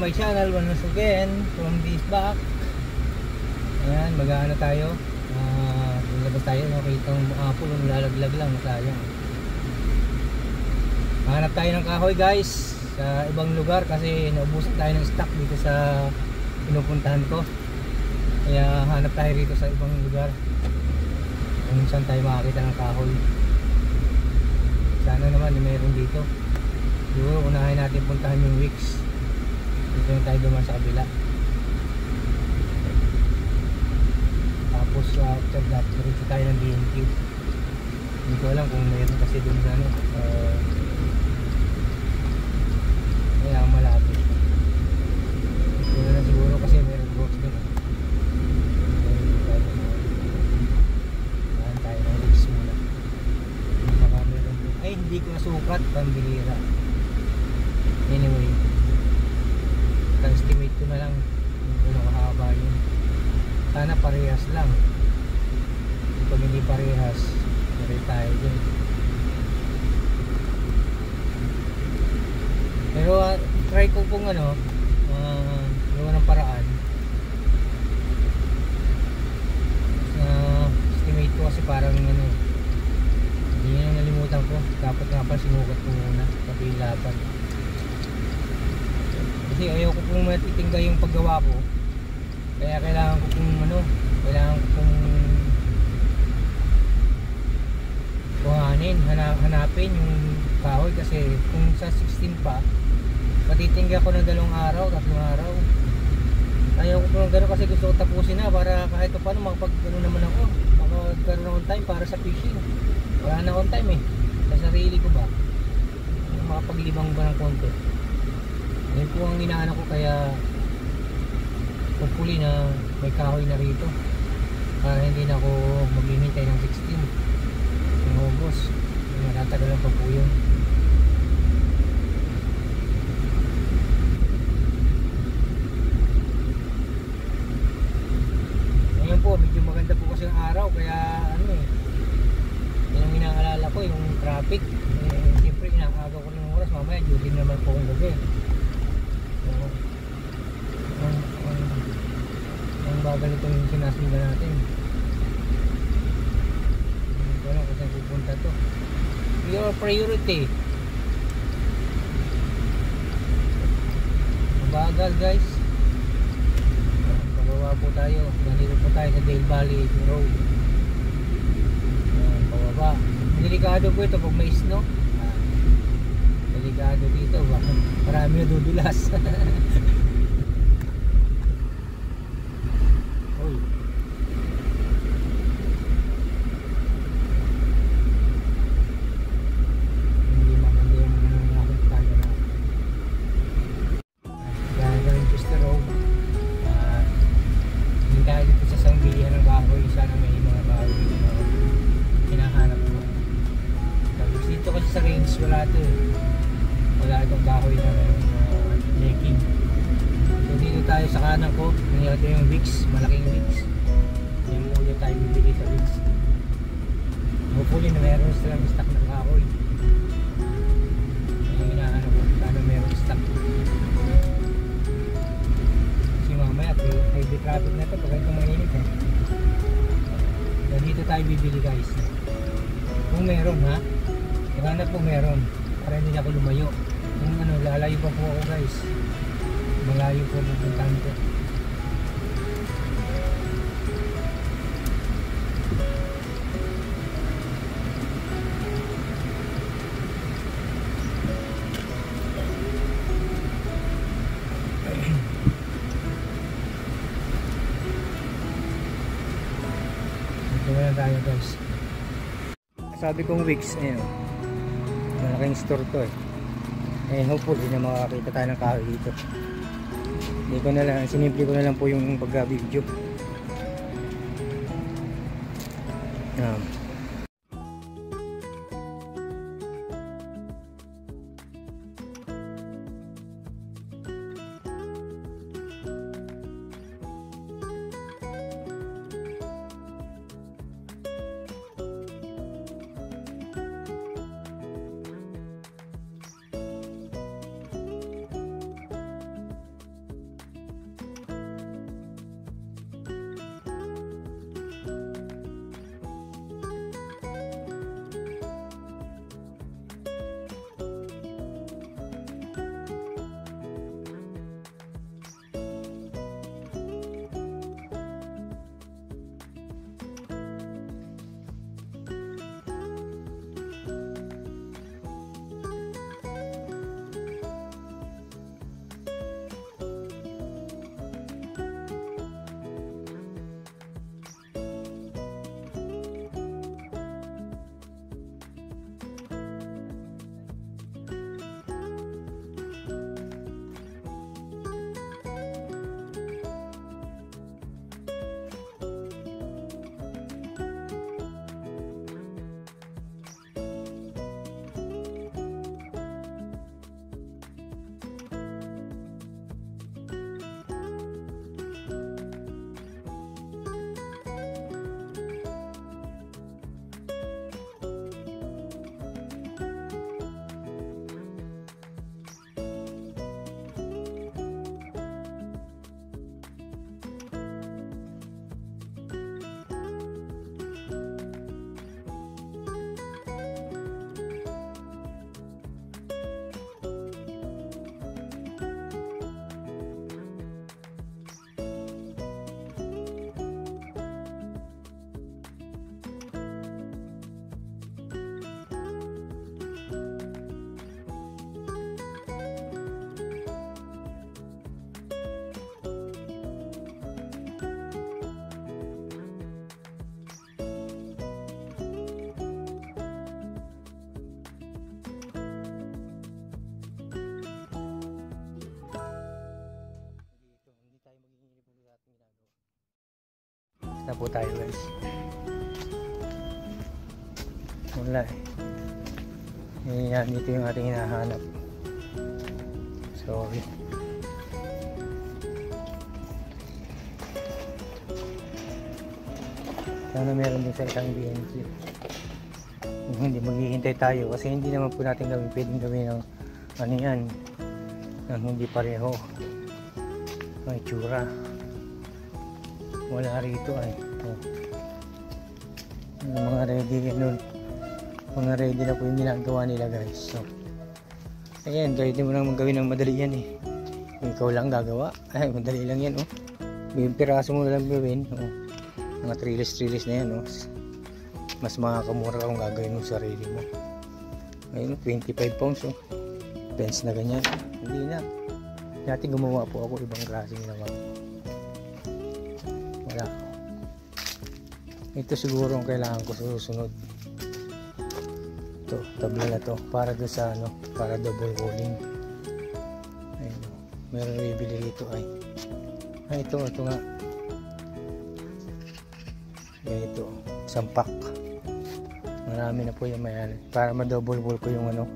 my channel once again from this back. Ayan, mag-ano tayo. Lalabas tayo, nakita ng apple, lalaglag lang, sayang. Hanap tayo ng kahoy guys sa ibang lugar kasi naubusan tayo ng stock dito sa pinupuntahan ko. Kaya hanap tayo rito sa ibang lugar kung saan tayo makakita ng kahoy. Sana naman mayroon dito. Siguro unahin natin puntahan yung Wicks. Dito na tayo duman sa kabila. Tapos after that, diretso tayo ng BNQ. Hindi ko alam kung mayroon kasi dun na kaya malapit. Ito na siguro kasi mayroon box dun. Saan tayo ng Wicks muna. Baka mayroon dun. Ay, hindi ko nasukat, pambihira. Anyway, estimate ko na lang kung ano kahaba yun. Sana parehas lang. Kung hindi parehas, pare tayo dun. Pero try ko kung gawa ng paraan. Estimate ko kasi parang hindi na nalimutan ko. Dapat nga pa sinukat ko muna pati laban. Kasi ayaw ko pong matitingga yung paggawa ko. Kaya kailangan ko pong hanapin yung kahoy kasi kung sa 16 pa matitingga ko ng 2 araw, 3 araw. Ayaw ko pong gano'n kasi gusto ko tapusin na para kahit paano makapag-gano naman ako, makagkaroon akong time para sa fishing. Wala na akong time sa sarili ko ba, makapaglibang ba ng konti. Yan po ang inaano ko, kaya hopefully na may kahoy na rito para hindi na ako maghihintay ng 16 ng August. Matatagalan pa po yun. Ngayon po medyo maganda po kasi ang araw, kaya yan ang inaalala ko, yung traffic. Siyempre inaagaw ko ng oras, mamaya duty naman po ang gabi. Ang bagal itong sinasundan natin. Hindi ko alam kung saan pupunta to. Your priority. Mabagal guys. Pababa po tayo. Nandito po tayo sa Dale Valley Road. Pababa. Delikado po ito pag may snow. Delikado dito. Marami na dudulas. Wala itong kahoy na legging. So dito tayo sa kanan ko, nangyari yung Wicks, malaking Wicks. Yung muna tayo bibili sa Wicks. Hopefully na meron silang stock ng kahoy. Yung inaano ko, sana meron stock. Kasi mamaya heavy traffic na ito pag ito mainit So dito tayo bibili guys. Kung meron maghanap po meron para hindi ako lumayo. Kung lalayo pa po ako guys, malayo po pupuntahan ko. Ito na tayo guys. Sabi kong Wicks, malaking store to hopefully na makakita tayo ng kahoy dito. Hindi ko na lang, sinimple ko na lang po yung pag-video. na po tayo guys. Wala yan, dito yung ating hinahanap. Sorry. Sana meron din sa isang BNQ. Hindi maghihintay tayo kasi hindi naman po natin pwedeng gawin ng ano yan, ng hindi pareho ang itsura. Wala rito ay mga ready nun, mga ready na po yung ginagawa nila guys. So ayan, pwede mo nang gawin ng madali yan eh. Kung ikaw lang gagawa, ay madali lang yan oh. May piraso mo lang gawin oh. Mga trilis na yan oh. Mas makakamura kung gagawin mo sarili mo. Ayun 25 pounds oh. Pens na ganyan. Hindi na. Dati gumawa po ako ibang klaseng naman. Wala. Ito siguro ang kailangan ko sa susunod. Ito, tabla na to para doon sa ano, para double rolling. Ayun. Meron bibili rito ay. Ay ito nga. Ito, sampak. Marami na po yung mayan para ma-double wall ko yung ano,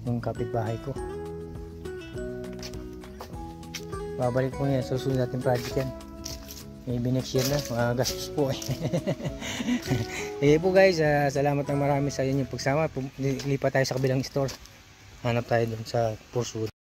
yung kapitbahay ko. Babalik po niya, susunod natin project yan. Maybe next year na, mga gastos po eh. Sige po guys, salamat ng marami sa inyong pagsama. Lipat tayo sa kabilang store. Hanap tayo dun sa Pursuit.